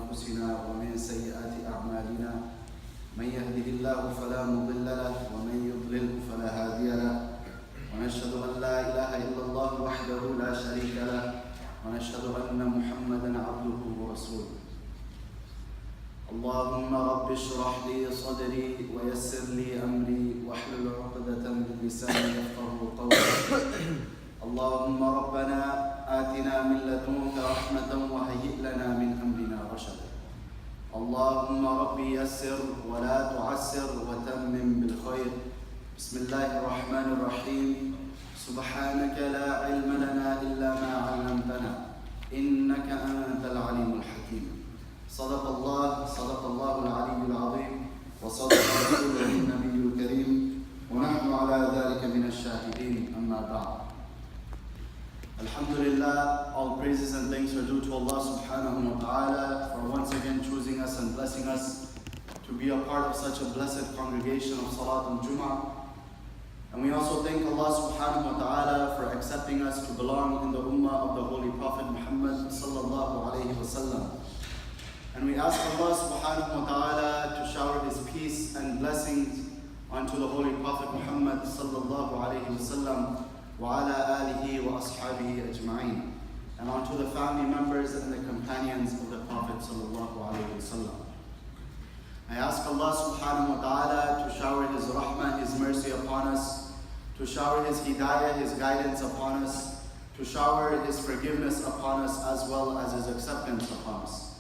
أنفسنا ومن سيئات أعمالنا من يهده الله فلا مضل له ومن يضلل فلا هادي له ونشهد أن لا إله إلا الله وحده لا شريك له ونشهد أن محمدا عبده ورسوله. اللهم رب اشرح لي صدري ويسر لي أمري واحلل عقدة من لساني يفقهوا قولي. اللهم ربنا آتنا من لدنك رحمة وهيئ لنا من أمرنا رشدا. اللهم ربي يسر ولا تعسر وتمم بالخير. بسم الله الرحمن الرحيم. سبحانك لا علم لنا إلا ما علمتنا إنك أنت العليم الحكيم. صدق الله العلي العظيم وصدق رسوله النبي الكريم ونحن على ذلك من الشاهدين. أما بعد. Alhamdulillah, all praises and thanks are due to Allah subhanahu wa ta'ala for once again choosing us and blessing us to be a part of such a blessed congregation of Salat al-Jum'ah. And we also thank Allah subhanahu wa ta'ala for accepting us to belong in the ummah of the Holy Prophet Muhammad sallallahu alayhi wa sallam. And we ask Allah subhanahu wa ta'ala to shower His peace and blessings onto the Holy Prophet Muhammad sallallahu alayhi wa sallam وَعَلَىٰ آلِهِ وَأَصْحَابِهِ أَجْمَعِينَ, and onto the family members and the companions of the Prophet sallallahu alayhi wa sallam. I ask Allah subhanahu wa ta'ala to shower His rahmah, His mercy upon us, to shower His hidayah, His guidance upon us, to shower His forgiveness upon us as well as His acceptance upon us.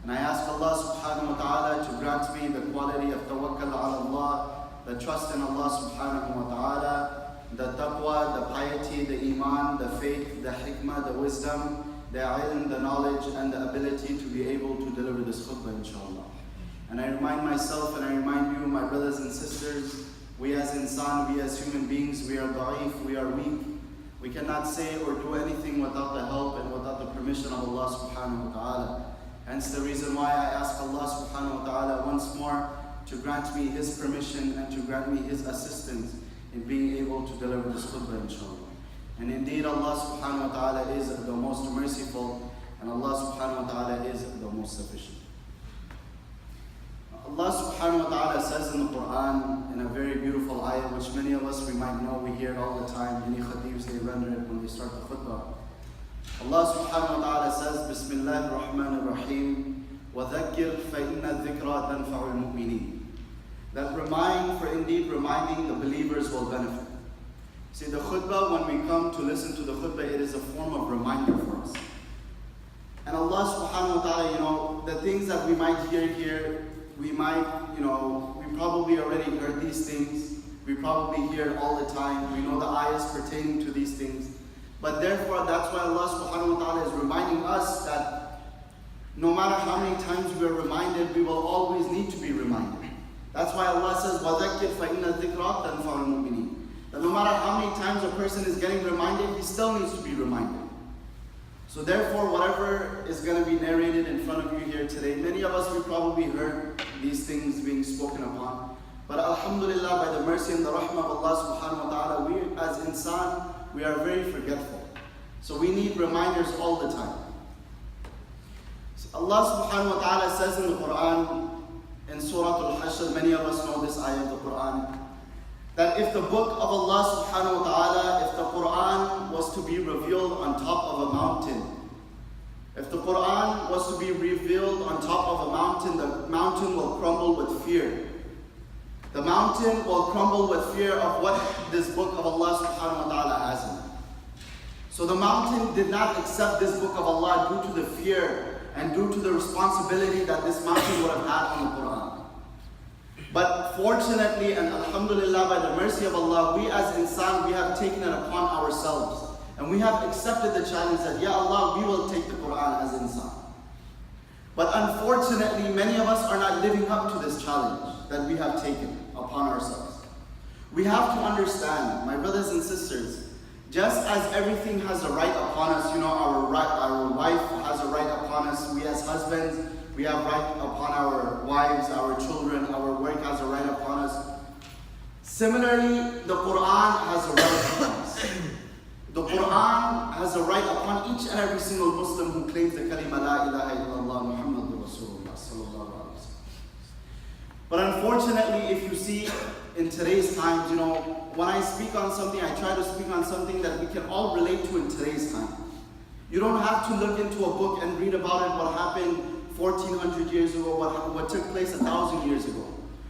And I ask Allah subhanahu wa ta'ala to grant me the quality of tawakkul ala Allah, the trust in Allah subhanahu wa ta'ala, the taqwa, the piety, the iman, the faith, the hikmah, the wisdom, the ilm, the knowledge, and the ability to be able to deliver this khutbah, inshallah. And I remind myself and I remind you, my brothers and sisters, we as insan, we as human beings, we are da'if, we are weak. We cannot say or do anything without the help and without the permission of Allah subhanahu wa ta'ala. Hence the reason why I ask Allah subhanahu wa ta'ala once more to grant me His permission and to grant me His assistance in being able to deliver this khutbah, inshallah. And indeed, Allah subhanahu wa ta'ala is the most merciful, and Allah subhanahu wa ta'ala is the most sufficient. Allah subhanahu wa ta'ala says in the Quran, in a very beautiful ayah, which many of us we might know, we hear it all the time, many khatibs they render it when they start the khutbah. Allah subhanahu wa ta'ala says, Bismillah ar-Rahman ar-Rahim, وَذَكِّرْ فَإِنَّ الذِّكْرَى تَنْفَعُ الْمُؤْمِنِينَ. That reminding the believers will benefit. See, the khutbah, when we come to listen to the khutbah, it is a form of reminder for us. And Allah subhanahu wa ta'ala, the things that we might hear here, we might, we probably already heard these things. We probably hear it all the time. We know the ayahs pertaining to these things. But therefore, that's why Allah subhanahu wa ta'ala is reminding us that no matter how many times we are reminded, we will always need to be reminded. That's why Allah says, وَذَكِّرْ فَإِنَّ الذِّكْرَى تَنْفَعُ الْمُؤْمِنِينَ. That no matter how many times a person is getting reminded, he still needs to be reminded. So therefore, whatever is going to be narrated in front of you here today, many of us, we probably heard these things being spoken upon. But alhamdulillah, by the mercy and the rahmah of Allah subhanahu wa ta'ala, we as insan, we are very forgetful. So we need reminders all the time. So Allah subhanahu wa ta'ala says in the Quran, in Surah Al-Hashr, many of us know this ayah of the Quran, that if the book of Allah subhanahu wa ta'ala, if the Quran was to be revealed on top of a mountain, if the Quran was to be revealed on top of a mountain, the mountain will crumble with fear. The mountain will crumble with fear of what this book of Allah subhanahu wa ta'ala has in it. So the mountain did not accept this book of Allah due to the fear and due to the responsibility that this mountain would have had on the Quran. But fortunately and alhamdulillah, by the mercy of Allah, we as insan, we have taken it upon ourselves. And we have accepted the challenge that, Ya Allah, we will take the Quran as insan. But unfortunately, many of us are not living up to this challenge that we have taken upon ourselves. We have to understand, my brothers and sisters, just as everything has a right upon us, our wife has a right upon us, we as husbands, we have right upon our wives, our children, our work has a right upon us. Similarly, the Quran has a right upon us. The Quran has a right upon each and every single Muslim who claims the kalima la ilaha illallah Muhammadur Rasulullah. unfortunately, if you see in today's times, when I speak on something, I try to speak on something that we can all relate to in today's time. You don't have to look into a book and read about it, what happened 1400 years ago, what took place 1,000 years ago.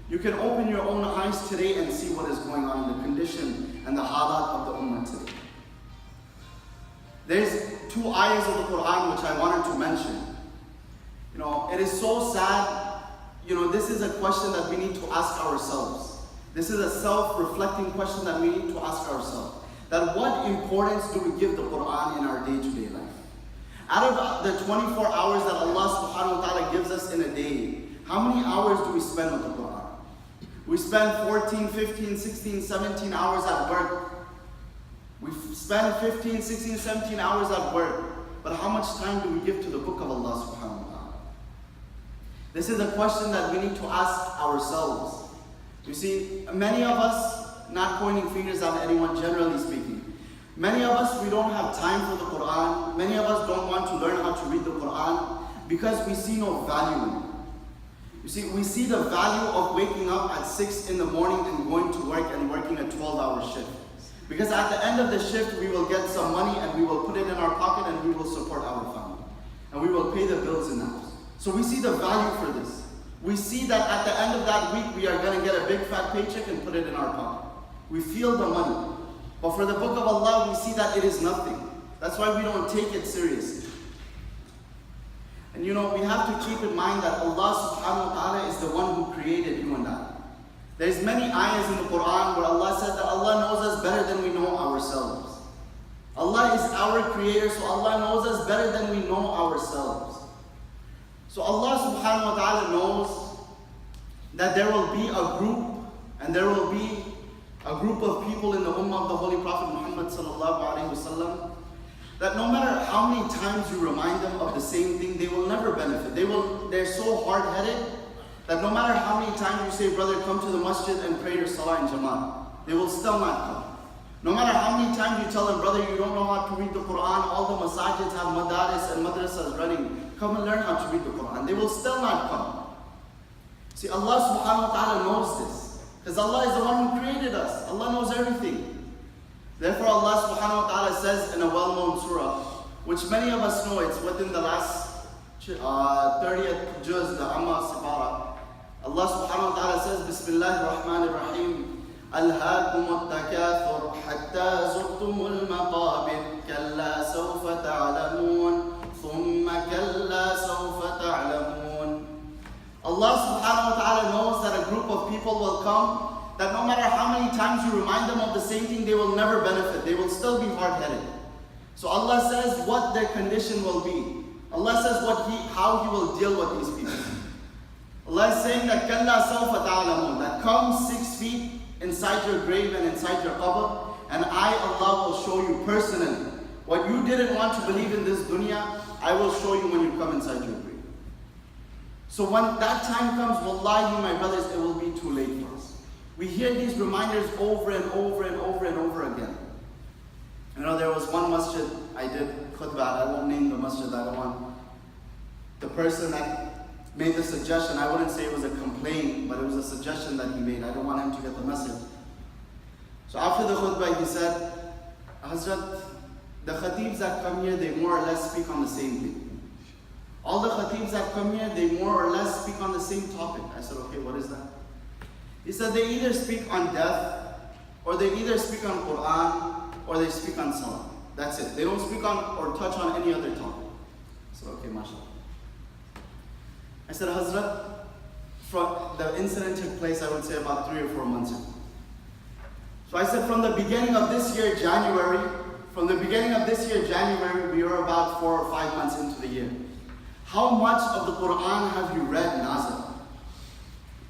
You can open your own eyes today and see what is going on in the condition and the halat of the ummah today. There's 2 ayahs of the Quran which I wanted to mention. It is so sad. This is a question that we need to ask ourselves. This is a self-reflecting question that we need to ask ourselves. That what importance do we give the Quran in our day-to-day life? Out of the 24 hours that Allah subhanahu wa ta'ala gives us in a day, how many hours do we spend with the Quran? We spend 14, 15, 16, 17 hours at work. We spend 15, 16, 17 hours at work. But how much time do we give to the book of Allah subhanahu wa ta'ala? This is a question that we need to ask ourselves. You see, many of us, not pointing fingers at anyone, generally speaking, many of us, we don't have time for the Quran. Many of us don't want to learn how to read the Quran because we see no value in it. You see, we see the value of waking up at 6 in the morning and going to work and working a 12-hour shift. Because at the end of the shift, we will get some money and we will put it in our pocket and we will support our family. And we will pay the bills in the house. So we see the value for this. We see that at the end of that week, we are going to get a big fat paycheck and put it in our pocket. We feel the money. But for the book of Allah, we see that it is nothing. That's why we don't take it seriously. And we have to keep in mind that Allah subhanahu wa ta'ala is the one who created you and I. There's many ayahs in the Quran where Allah says that Allah knows us better than we know ourselves. Allah is our creator, so Allah knows us better than we know ourselves. So Allah subhanahu wa ta'ala knows that there will be a group, and there will be a group of people in the ummah of the Holy Prophet Muhammad sallallahu alaihi wasallam, that no matter how many times you remind them of the same thing, they will never benefit. They're so hard-headed that no matter how many times you say, brother, come to the masjid and pray your salah in Jama'at, they will still not come. No matter how many times you tell them, brother, you don't know how to read the Quran, all the masajids have madaris and madrasas running, come and learn how to read the Quran. They will still not come. See, Allah subhanahu wa ta'ala knows this, because Allah is the one who created us. Allah knows everything. Therefore, Allah subhanahu wa ta'ala says in a well-known surah, which many of us know, it's within the last 30th juz, the Amma Sibara. Allah subhanahu wa ta'ala says, Bismillahir Rahmanir Rahim, ألهاكم التكاثر حتى زرتم المقابر كلا سوف تعلمون ثم كلا سوف تعلمون. Allah subhanahu wa ta'ala knows that a group of people will come that no matter how many times you remind them of the same thing, they will never benefit. They will still be hard-headed. So Allah says what their condition will be. Allah says how He will deal with these people. Allah is saying that كَلَّا سَوْفَ تَعْلَمُونَ, that come 6 feet inside your grave and inside your qabr, and I, Allah, will show you personally. What you didn't want to believe in this dunya, I will show you when you come inside your grave. So when that time comes, wallahi, my brothers, it will be too late for us. We hear these reminders over and over and over and over again. There was one masjid I did khutbah, I won't name the masjid, I don't want the person that made the suggestion, I wouldn't say it was a complaint, but it was a suggestion that he made. I don't want him to get the message. So after the khutbah, he said, Hazrat, the khatibs that come here, they more or less speak on the same thing. All the khatibs that come here, they more or less speak on the same topic. I said, okay, what is that? He said, they either speak on death, or they either speak on Quran, or they speak on Salah. That's it. They don't speak on or touch on any other topic. I said, okay, mashallah. I said, Hazrat, the incident took place, I would say, about 3 or 4 months ago. So I said, from the beginning of this year, January, we are about 4 or 5 months into the year. How much of the Quran have you read, Nazir?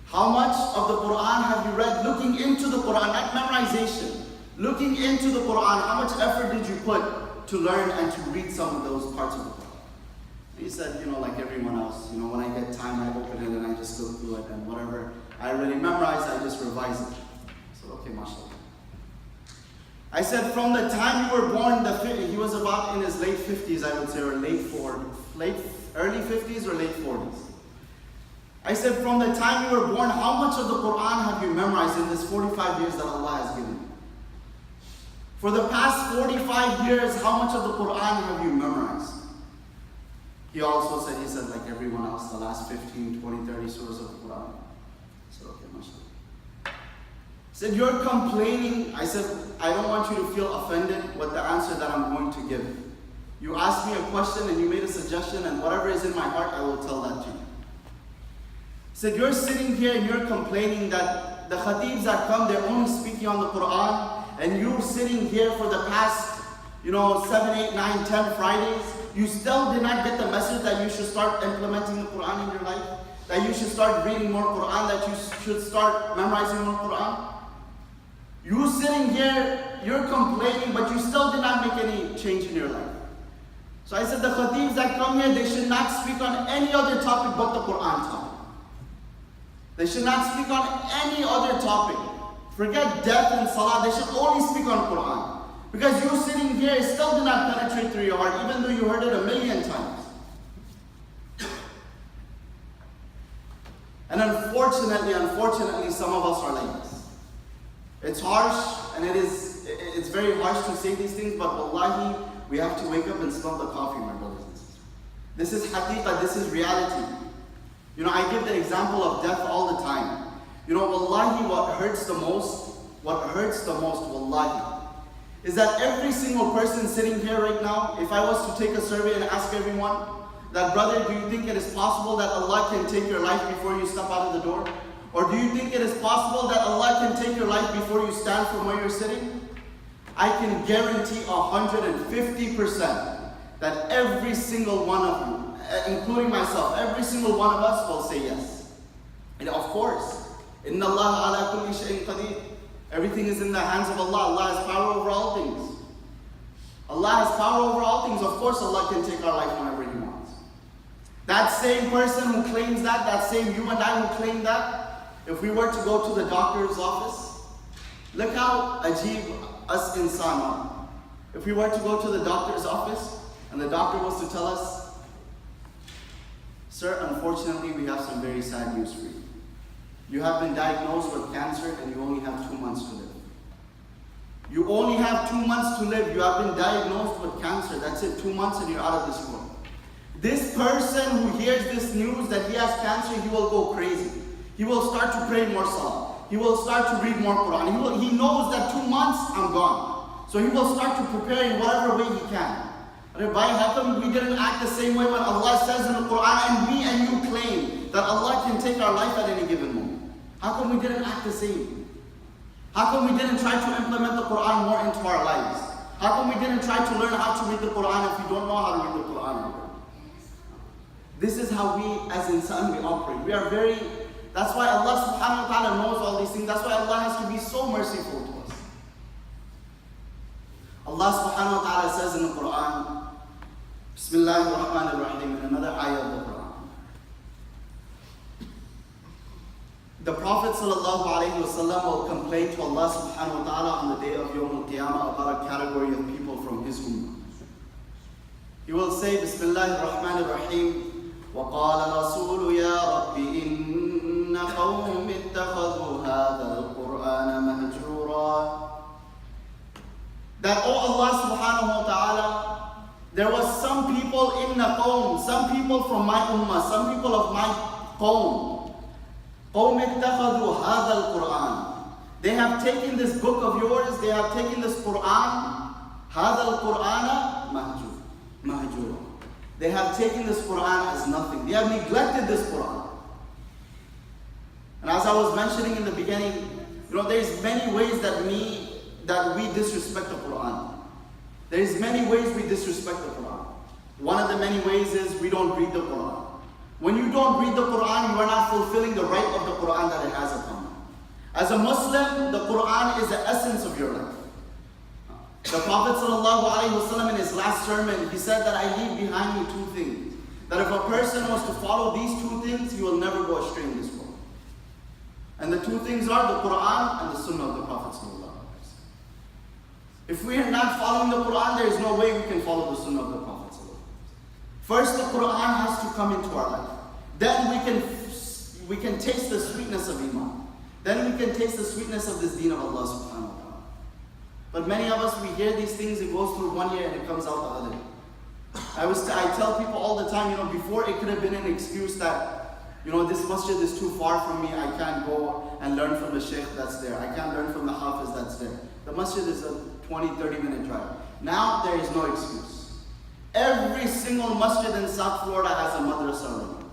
How much of the Quran have you read looking into the Quran, not memorization, looking into the Quran? How much effort did you put to learn and to read some of those parts of the Quran? He said, like everyone else, when I get time, I open it and I just go through it, and whatever I already memorized, I just revise it. I said, okay, mashallah. I said, from the time you were born, he was about in his late 50s, I would say, or early 50s or late 40s. I said, from the time you were born, how much of the Quran have you memorized in this 45 years that Allah has given you? For the past 45 years, how much of the Quran have you memorized? He also said, like everyone else, the last 15, 20, 30 surahs of the Quran. I said, okay, mashallah. He said, you're complaining. I said, I don't want you to feel offended with the answer that I'm going to give. You asked me a question and you made a suggestion, and whatever is in my heart, I will tell that to you. He said, you're sitting here and you're complaining that the khatibs that come, they're only speaking on the Quran, and you're sitting here for the past, 7, 8, 9, 10 Fridays. You still did not get the message that you should start implementing the Quran in your life, that you should start reading more Quran, that you should start memorizing more Quran. You sitting here, you're complaining, but you still did not make any change in your life. So I said, the khatibs that come here, they should not speak on any other topic but the Quran topic. They should not speak on any other topic. Forget death and salah, they should only speak on Quran. Because you sitting here still did not penetrate through your heart, even though you heard it a million times. And unfortunately, some of us are like this. It's harsh, and it's very harsh to say these things, but wallahi, we have to wake up and smell the coffee, my brothers and sisters. This is haqiqah, this is reality. I give the example of death all the time. Wallahi, what hurts the most, wallahi, is that every single person sitting here right now, if I was to take a survey and ask everyone, that brother, do you think it is possible that Allah can take your life before you step out of the door? Or do you think it is possible that Allah can take your life before you stand from where you're sitting? I can guarantee 150% that every single one of you, including myself, every single one of us will say yes. And of course, Inna Allah ala kulli shay'in qadir. Everything is in the hands of Allah. Allah has power over all things. Allah has power over all things. Of course, Allah can take our life whenever He wants. That same person who claims that same you and I who claim that, if we were to go to the doctor's office, look how ajib us insan are. If we were to go to the doctor's office and the doctor was to tell us, sir, unfortunately, we have some very sad news for you. You have been diagnosed with cancer and you only have 2 months to live. You only have 2 months to live. You have been diagnosed with cancer. That's it, 2 months and you're out of this world. This person who hears this news that he has cancer, he will go crazy. He will start to pray more salah. He will start to read more Quran. He knows that 2 months, I'm gone. So he will start to prepare in whatever way he can. How come we didn't act the same way when Allah says in the Quran and we and you claim that Allah can take our life at any given moment? How come we didn't act the same? How come we didn't try to implement the Quran more into our lives? How come we didn't try to learn how to read the Quran if we don't know how to read the Quran? This is how we as insan we operate. We are that's why Allah subhanahu wa ta'ala knows all these things. That's why Allah has to be so merciful to us. Allah subhanahu wa ta'ala says in the Quran, Bismillahir Rahmanir Rahim, in another ayah of the Quran. The Prophet sallallahu alayhi wa sallam will complain to Allah subhanahu wa ta'ala on the day of Yawm al-Qiyamah about a category of people from his ummah. He will say, Bismillahir Rahmanir Rahim, وَقَالَ الرَّسُولُ يَا رَبِّ إِنَّ قَوْمِ اتَّخَذُوا هَذَا الْقُرْآنَ مَهْجُورًا. That, oh Allah subhanahu wa ta'ala, there was some people in the qawm, some people from my ummah, some people of my qawm. قَوْمِ اتَّخَذُوا هَذَا الْقُرْآنَ. They have taken this book of yours, they have taken this Quran, هَذَا الْقُرْآنَ مَهْجُورًا. They have taken this Quran as nothing. They have neglected this Quran. And as I was mentioning in the beginning, there's many ways that we disrespect the Quran. There's many ways we disrespect the Quran. One of the many ways is we don't read the Quran. When you don't read the Quran, you are not fulfilling the right of the Quran that it has upon you. As a Muslim, the Quran is the essence of your life. The Prophet ﷺ in his last sermon, he said that I leave behind me 2 things. That if a person was to follow these 2 things, he will never go astray in this world. And the 2 things are the Quran and the Sunnah of the Prophet ﷺ. If we are not following the Quran, there is no way we can follow the Sunnah of the Prophet ﷺ. First, the Quran has to come into our life. Then we can we can taste the sweetness of Iman. Then we can taste the sweetness of this deen of Allah subhanahu wa ta'ala. But many of us, we hear these things, it goes through one ear and it comes out the other. I tell people all the time, before it could have been an excuse that, this masjid is too far from me, I can't go and learn from the sheikh that's there. I can't learn from the hafiz that's there. The masjid is a 20-30 minute drive. Now there is no excuse. Every single masjid in South Florida has a madrasa running.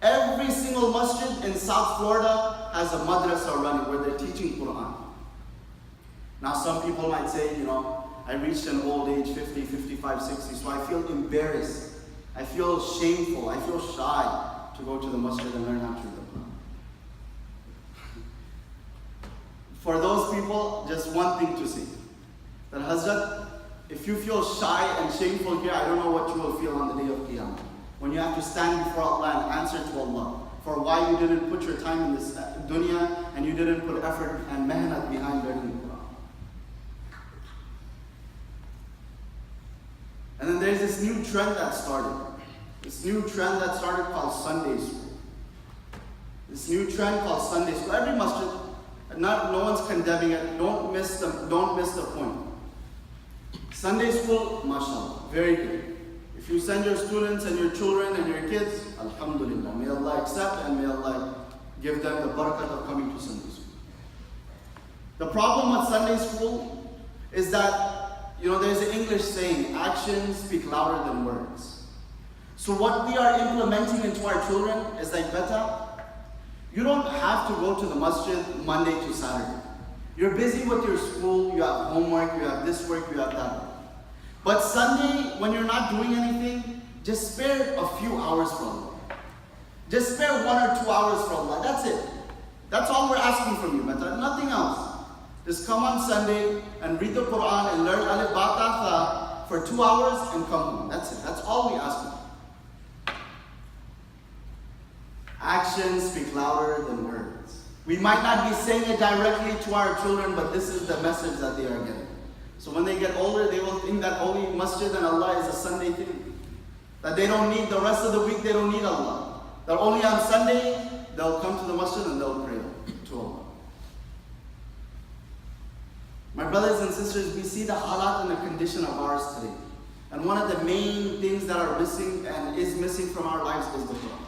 Every single masjid in South Florida has a madrasa running where they're teaching Quran. Now some people might say, I reached an old age, 50, 55, 60, so I feel embarrassed. I feel shameful. I feel shy to go to the masjid and learn how to read the Quran. For those people, just one thing to say. That Hazrat, if you feel shy and shameful here, I don't know what you will feel on the day of Qiyamah. When you have to stand before Allah and answer to Allah for why you didn't put your time in this dunya and you didn't put effort and mehnat behind learning the Quran. And then there's this new trend that started. This new trend that started called Sunday school. This new trend called Sunday school. Every masjid, no one's condemning it. Don't miss the point. Sunday school, mashallah, very good. If you send your students and your children and your kids, alhamdulillah, may Allah accept and may Allah give them the barakat of coming to Sunday school. The problem with Sunday school is that, there's an English saying, actions speak louder than words. So what we are implementing into our children is like, beta, you don't have to go to the masjid Monday to Saturday. You're busy with your school, you have homework, you have this work, you have that work. But Sunday, when you're not doing anything, just spare a few hours for Allah. Just spare 1 or 2 hours for Allah. That's it. That's all we're asking from you, beta. Nothing else. Just come on Sunday and read the Quran and learn Alif Ba Ta Tha for 2 hours and come home. That's it. That's all we ask you. Actions speak louder than words. We might not be saying it directly to our children, but this is the message that they are getting. So when they get older, they will think that only masjid and Allah is a Sunday thing. That they don't need the rest of the week, they don't need Allah. That only on Sunday, they'll come to the masjid and they'll pray to Allah. My brothers and sisters, we see the halat and the condition of ours today. And one of the main things that are missing and is missing from our lives is the Quran.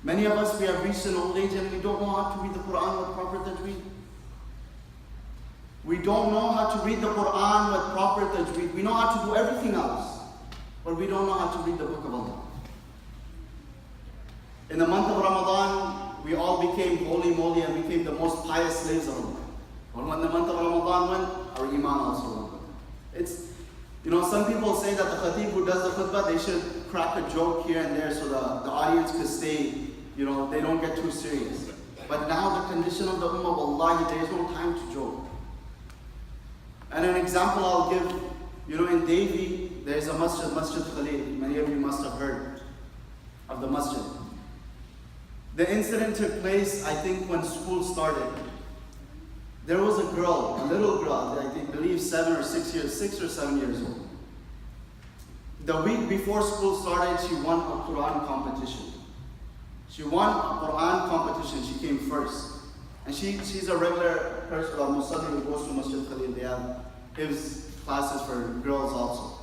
Many of us, we have reached an old age and we don't know how to read the Quran with proper tajweed. We don't know how to read the Quran with proper tajweed. We know how to do everything else, but we don't know how to read the Book of Allah. In the month of Ramadan, we all became holy moly and became the most pious slaves of Allah. But when the month of Ramadan went, our iman also went. It's, some people say that the khatib who does the khutbah, they should crack a joke here and there so the audience could stay, they don't get too serious. But now the condition of the ummah, wallahi, there is no time to joke. And an example I'll give, in Davie, there's a masjid, Masjid Khalil. Many of you must have heard of the masjid. The incident took place, I think, when school started. There was a little girl, I believe 6 or 7 years old. The week before school started, she won a Quran competition. She won a Quran competition, she came first. And she's a regular person, a Muslim who goes to Masjid Khalil. They have his classes for girls also.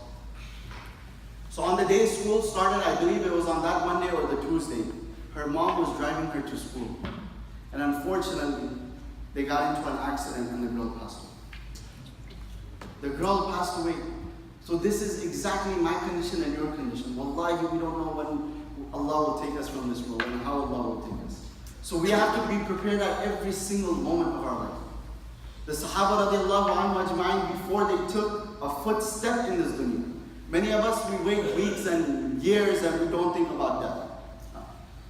So on the day school started, I believe it was on that Monday or the Tuesday, her mom was driving her to school. And unfortunately, they got into an accident and the girl passed away. The girl passed away. So this is exactly my condition and your condition. Wallahi, we don't know when Allah will take us from this world and how Allah will take us. So we have to be prepared at every single moment of our life. The Sahaba radiallahu anhu ajma'in, before they took a footstep in this dunya, many of us, we wait weeks and years and we don't think about death.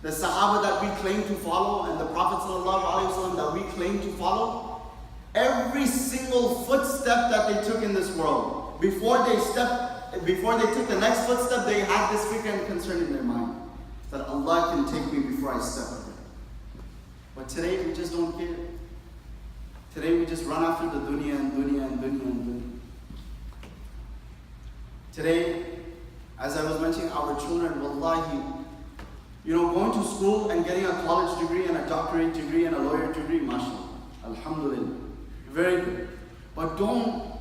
The Sahaba that we claim to follow and the Prophet sallallahu alaihi wasallam that we claim to follow, every single footstep that they took in this world, before they took the next footstep, they had this fikr and concern in their mind that Allah can take me before I step up. But today we just don't care. Today we just run after the dunya and dunya and dunya and dunya. Today, as I was mentioning, our children, wallahi, Going to school and getting a college degree and a doctorate degree and a lawyer degree, mashallah, alhamdulillah, very good. But don't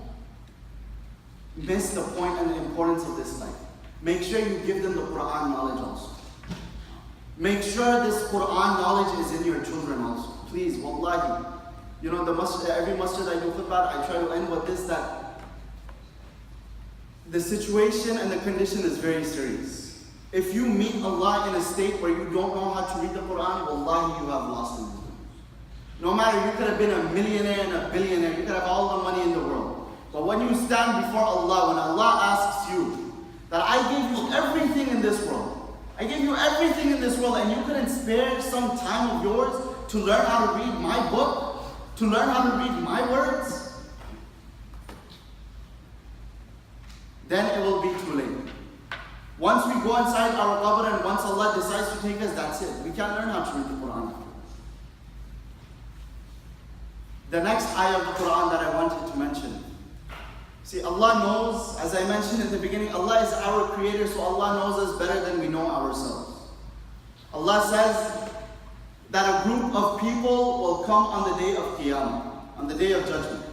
miss the point and the importance of this life. Make sure you give them the Quran knowledge also. Make sure this Quran knowledge is in your children also. Please, wallahi. Every masjid I do khutbah, I try to end with this, that the situation and the condition is very serious. If you meet Allah in a state where you don't know how to read the Quran, wallahi, you have lost in this world. No matter, you could have been a millionaire and a billionaire, you could have all the money in the world. But when you stand before Allah, when Allah asks you that I gave you everything in this world, I gave you everything in this world, and you couldn't spare some time of yours to learn how to read my book, to learn how to read my words, then it will be too late. Once we go inside our qabr and once Allah decides to take us, that's it. We can't learn how to read the Quran. The next ayah of the Quran that I wanted to mention. See, Allah knows, as I mentioned in the beginning, Allah is our creator, so Allah knows us better than we know ourselves. Allah says that a group of people will come on the day of Qiyamah, on the day of judgment.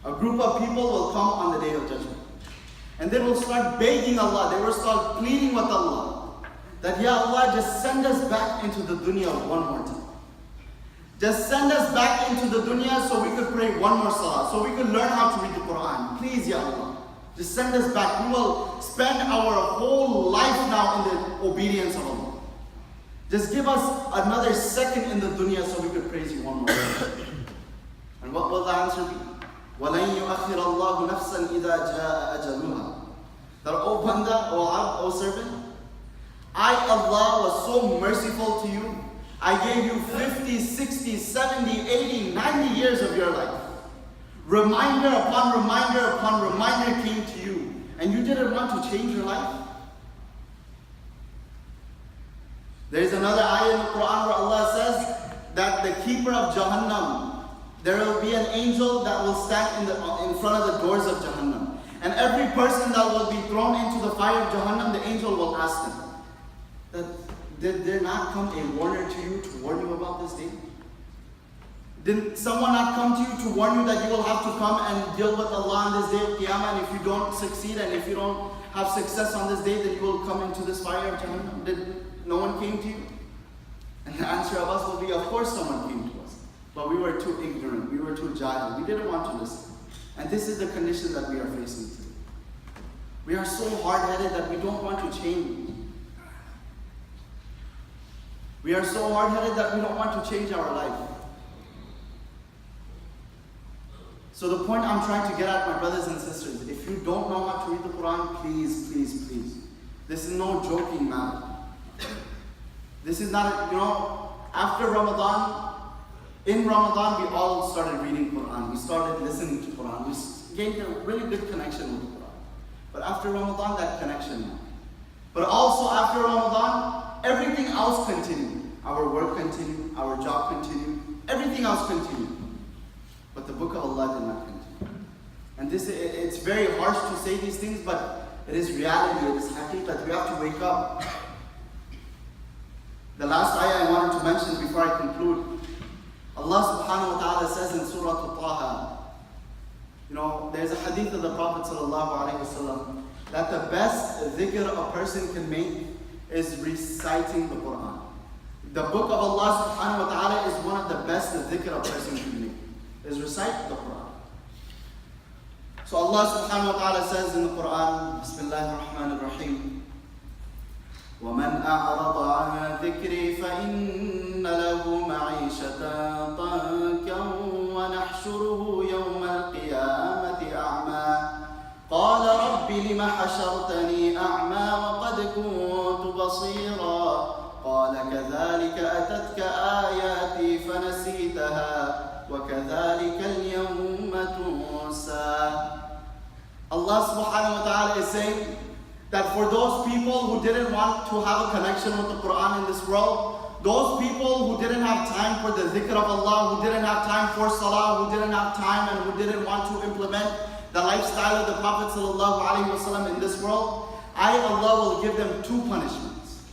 A group of people will come on the day of judgment. And they will start begging Allah, they will start pleading with Allah, that Ya Allah, just send us back into the dunya one more time. Just send us back into the dunya so we could pray one more salah, so we could learn how to read the Quran. Please, Ya Allah, just send us back. We will spend our whole life now in the obedience of Allah. Just give us another second in the dunya so we could praise you one more time. And what will the answer be? وَلَنْ يُؤَخِّرَ اللَّهُ نَفْسًا إِذَا جَاءَ أَجَلُهَا. That, O Banda, O Abd, O servant, I, Allah, was so merciful to you. I gave you 50, 60, 70, 80, 90 years of your life. Reminder upon reminder upon reminder came to you. And you didn't want to change your life? There is another ayah in the Quran where Allah says that the keeper of Jahannam, there will be an angel that will stand in front of the doors of Jahannam. And every person that will be thrown into the fire of Jahannam, the angel will ask them, did there not come a warner to you to warn you about this day? Did someone not come to you to warn you that you will have to come and deal with Allah on this day of Qiyamah, and if you don't succeed and if you don't have success on this day, then you will come into this fire of Jahannam? Did no one came to you? And the answer of us will be, of course someone came to us. But we were too ignorant, we were too jahil, we didn't want to listen. And this is the condition that we are facing today. We are so hard-headed that we don't want to change. We are so hard-headed that we don't want to change our life. So the point I'm trying to get at, my brothers and sisters, if you don't know how to read the Quran, please, please, please. This is no joking matter. This is not, after Ramadan, in Ramadan, we all started reading Quran. We started listening to Quran. We gained a really good connection with the Quran. But after Ramadan, that connection went. But also after Ramadan, everything else continued. Our work continued, our job continued, everything else continued. But the book of Allah did not continue. And it's very harsh to say these things, but it is reality, it is haqiqat. We have to wake up. The last ayah I wanted to mention before I conclude, Allah subhanahu wa ta'ala says in Surah Taha, there's a hadith of the Prophet sallallahu alaihi wasallam that the best dhikr a person can make is reciting the Quran. The book of Allah subhanahu wa ta'ala is one of the best dhikr a person can make, is recite the Quran. So Allah subhanahu wa ta'ala says in the Quran, Bismillahir Rahmanir Rahim, وَمَنْ أَعْرَضَ عَنْ ذِكْرِي فَإِنَّ لَهُ مَعِيشَةً ضَنكًا وَنَحْشُرُهُ يَوْمَ الْقِيَامَةِ أَعْمَى قَالَ رَبِّ لِمَ حَشَرْتَنِي أَعْمَى وَقَدْ كُنْتُ بَصِيرًا قَالَ كَذَلِكَ أَتَتْكَ آيَاتِي فَنَسِيتَهَا وَكَذَلِكَ الْيَوْمَ تُنْسَى. Allah subhanahu wa ta'ala is saying that for those people who didn't want to have a connection with the Quran in this world, those people who didn't have time for the dhikr of Allah, who didn't have time for salah, who didn't have time and who didn't want to implement the lifestyle of the Prophet ﷺ in this world, I, Allah, will give them two punishments.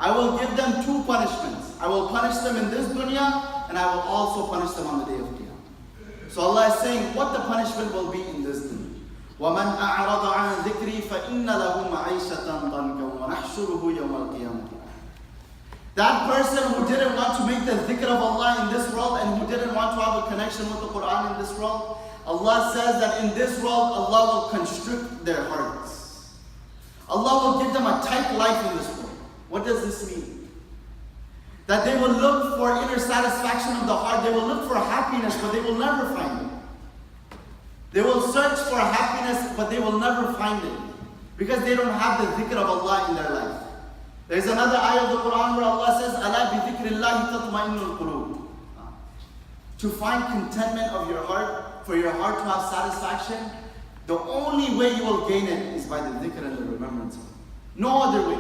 I will give them two punishments. I will punish them in this dunya, and I will also punish them on the day of Qiyamah. So Allah is saying what the punishment will be in this dunya. وَمَنْ أَعْرَضَ عَنْ ذِكْرِي فَإِنَّ لَهُ مَعِيشَةً ضَنْكًا وَنَحْشُرُهُ يَوْمَ الْقِيَامَةِ. That person who didn't want to make the dhikr of Allah in this world and who didn't want to have a connection with the Quran in this world, Allah says that in this world, Allah will constrict their hearts. Allah will give them a tight life in this world. What does this mean? That they will look for inner satisfaction of the heart. They will look for happiness, but they will never find it. They will search for happiness, but they will never find it. Because they don't have the dhikr of Allah in their life. There's another ayah of the Quran where Allah says, أَلَا بِذِكْرِ اللَّهِ تَطْمَئِنُّ الْقُلُوبِ. To find contentment of your heart, for your heart to have satisfaction, the only way you will gain it is by the dhikr and the remembrance. No other way.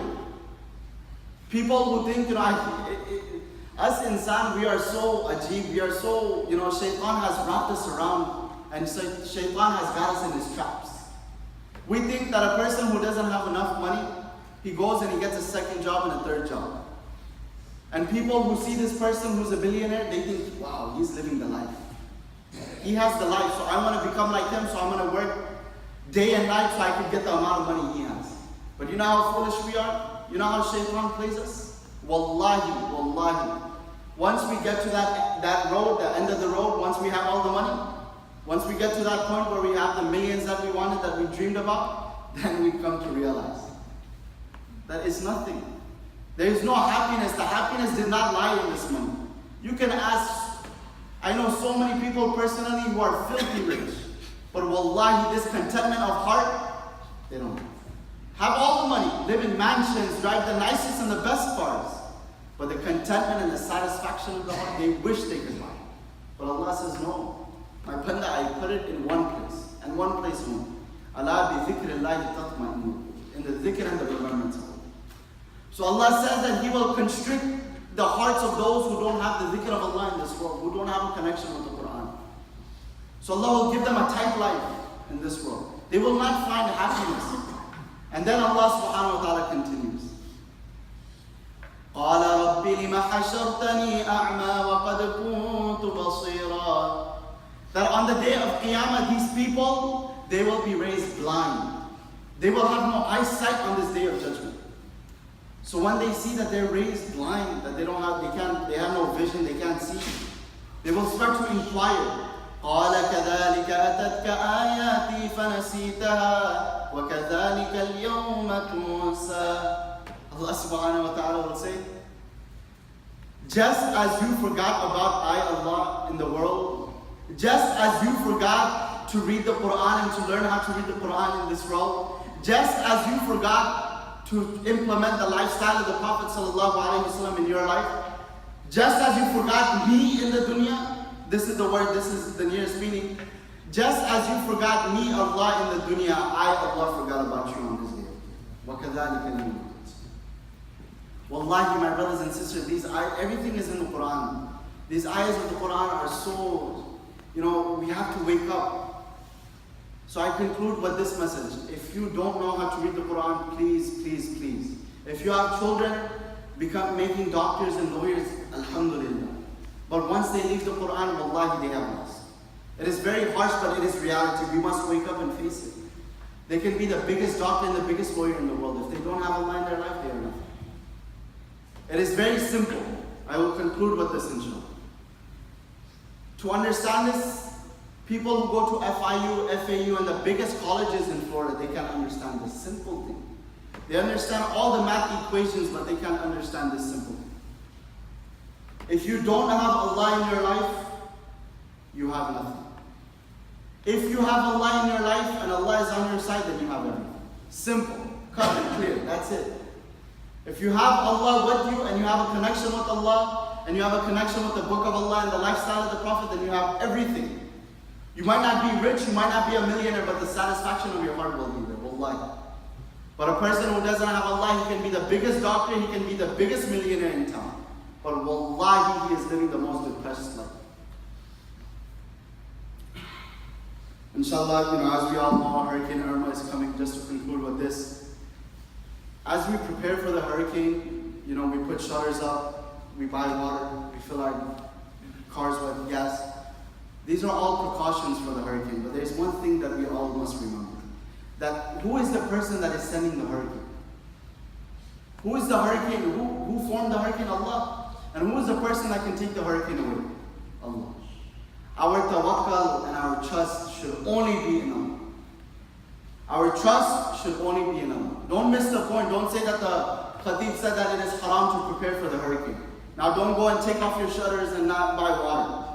People who think, us insan, we are so ajib, we are so, shaitan has wrapped us around and shaitan has got us in his traps. We think that a person who doesn't have enough money, he goes and he gets a second job and a third job. And people who see this person who's a billionaire, they think, wow, he's living the life. He has the life, so I want to become like him, so I'm going to work day and night so I can get the amount of money he has. But you know how foolish we are? You know how shaitan plays us? Wallahi, wallahi. Once we get to that road, the end of the road, once we have all the money, once we get to that point where we have the millions that we wanted, that we dreamed about, then we come to realize that it's nothing. There is no happiness. The happiness did not lie in this money. You can ask, I know so many people personally who are filthy rich, but wallahi, this contentment of heart, they don't have all the money, live in mansions, drive the nicest and the best cars, but the contentment and the satisfaction of the heart, they wish they could buy. But Allah says, no, my panda, I put it in one place, and one place only. Allah bi dhikrillahi tatma'innu, in the dhikr and the remembrance of Allah. So Allah says that He will constrict the hearts of those who don't have the dhikr of Allah in this world, who don't have a connection with the Quran. So Allah will give them a tight life in this world. They will not find happiness. And then Allah subhanahu wa ta'ala continues. قَالَ رَبِّ لِمَ حَشَرْتَنِي أَعْمَى وَقَدْ كُنْتُ بَصِيرًا. That on the day of Qiyamah, these people, they will be raised blind. They will have no eyesight on this day of judgment. So when they see that they're raised blind, that they have no vision, they can't see, they will start to inquire. قَالَ كَذَلِكَ أَتَتْكَ آيَاتِي فَنَسِيتَهَا وَكَذَلِكَ الْيَوْمَ تُنْسَى. Allah subhanahu wa ta'ala will say, just as you forgot about I, Allah, in the world, just as you forgot to read the Quran and to learn how to read the Quran in this world, just as you forgot to implement the lifestyle of the Prophet sallallahu alaihi wasallam in your life, just as you forgot me in the dunya, this is the word, this is the nearest meaning. Just as you forgot me, Allah, in the dunya, I, Allah, forgot about you on this day. وَكَذَلِكَ الْيَوْمَ. Wallahi, my brothers and sisters, everything is in the Quran. These ayahs of the Quran are so, we have to wake up. So I conclude with this message. If you don't know how to read the Quran, please, please, please. If you have children, making doctors and lawyers, alhamdulillah. But once they leave the Quran, wallahi, they have lost. It is very harsh, but it is reality. We must wake up and face it. They can be the biggest doctor and the biggest lawyer in the world. If they don't have Allah in their life, they are nothing. It is very simple. I will conclude with this, inshallah. To understand this, people who go to FIU, FAU, and the biggest colleges in Florida, they can't understand this simple thing. They understand all the math equations, but they can't understand this simple thing. If you don't have Allah in your life, you have nothing. If you have Allah in your life and Allah is on your side, then you have everything. Simple, cut and clear, that's it. If you have Allah with you and you have a connection with Allah and you have a connection with the book of Allah and the lifestyle of the Prophet, then you have everything. You might not be rich, you might not be a millionaire, but the satisfaction of your heart will be there, wallahi. But a person who doesn't have Allah, he can be the biggest doctor, he can be the biggest millionaire in town. But wallahi, he is living the most depressed life. Inshallah, as we all know, Hurricane Irma is coming. Just to conclude with this, as we prepare for the hurricane, we put shutters up, we buy water, we fill our cars with gas. These are all precautions for the hurricane, but there's one thing that we all must remember. That who is the person that is sending the hurricane? Who is the hurricane? Who formed the hurricane? Allah. And who is the person that can take the hurricane away? Allah. Our tawakkul and our trust should only be in Allah. Our trust should only be in Allah. Don't miss the point. Don't say that the Khatib said that it is haram to prepare for the hurricane. Now don't go and take off your shutters and not buy water.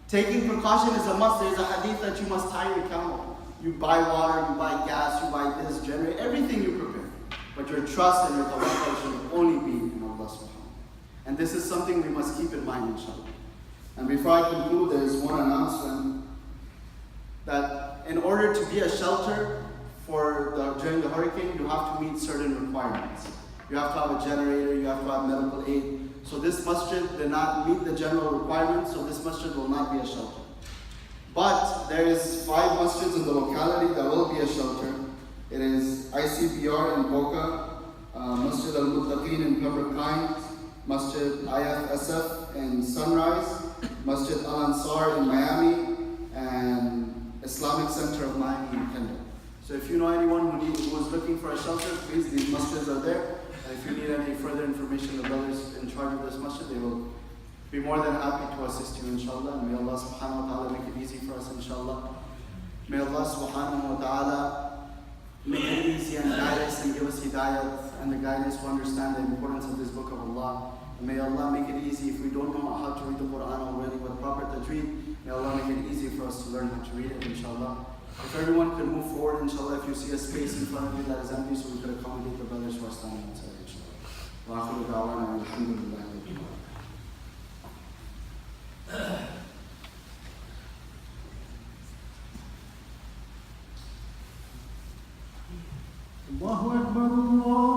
Taking precaution is a must. There is a hadith that you must tie your camel. You buy water, you buy gas, you buy this, generator, everything you prepare. But your trust and your tawakkul should only be in Allah subhanahu. And this is something we must keep in mind, inshallah. And before I conclude, there is one announcement that in order to be a shelter during the hurricane, you have to meet certain requirements. You have to have a generator, you have to have medical aid. So this masjid did not meet the general requirements, so this masjid will not be a shelter. But there is 5 masjids in the locality that will be a shelter. It is ICBR in Boca, Masjid Al-Muttaqeen in Pembroke Pines, Masjid IFSF in Sunrise, Masjid Al-Ansar in Miami, and Islamic Center of Miami in Kendall. So if you know anyone who is looking for a shelter, please, these masjids are there. And if you need any further information, the brothers in charge of this masjid, they will be more than happy to assist you, inshallah. And may Allah subhanahu wa ta'ala make it easy for us, inshallah. May Allah subhanahu wa ta'ala make it easy and guide us and give us hidayat and the guidance to understand the importance of this book of Allah. And may Allah make it easy if we don't know how to read the Quran already with proper tajweed. May Allah make it easy for us to learn how to read it, inshallah. If everyone could move forward, inshallah, if you see a space in front of you that is empty, so we could accommodate the brothers who are standing outside, inshallah. Wa akhiru da'wana alhamdulillah. Allahu Akbar, Allah.